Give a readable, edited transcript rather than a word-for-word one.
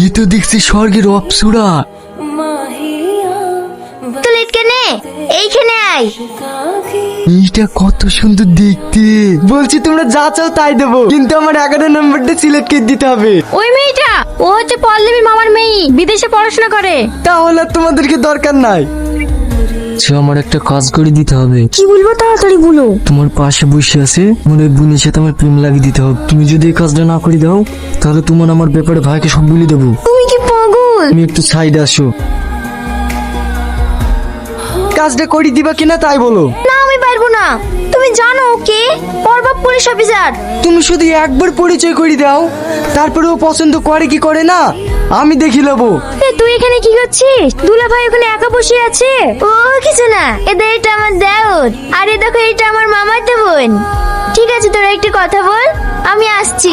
এ তো দেখছি স্বর্গের অপ্সরা। তো লেট কেনে, এইখানে আয়। এইটা কত সুন্দর দেখতে। বলছি তোমরা যা চাও তাই দেবো, কিন্তু আমার 11 নম্বরটা সিলেক্ট করে দিতে হবে। ওই মেয়েটা ও হচ্ছে পল্লবী মামার মেয়ে, বিদেশে পড়াশোনা করে। তাহলে আর তোমাদেরকে দরকার নাই। আমার একটা কাজ করে দিতে হবে। কি বলবো তাড়াতাড়ি বলো। তোমার পাশে বসে আছে মনে হয় বোনের সাথে আমার প্রেম লাগিয়ে দিতে হবে। তুমি যদি এই কাজটা না করে দাও তাহলে তোমার আমার ব্যাপারে ভাইকে সব বলে দেবো। তুমি কি পাগল? তুমি একটু সাইডে আসো। কাজটা করে দিবা কিনা তাই বলো। না আমি পারবো না। তুমি জানো ওকে, ওর বাপ পুলিশ অফিসার। তুমি শুধু একবার পরিচয় করে দাও, তারপরে ও পছন্দ করে কি করে না আমি দেখি নেবো। তুই এখানে কি করছিস? দুলা ভাই ওখানে একা বসে আছে। ও কিছু না, এদের এটা আমার দেওর, আর এ দেখো এটা আমার মামাতো বোন। ঠিক আছে তোরা একটু কথা বল, আমি আসছি।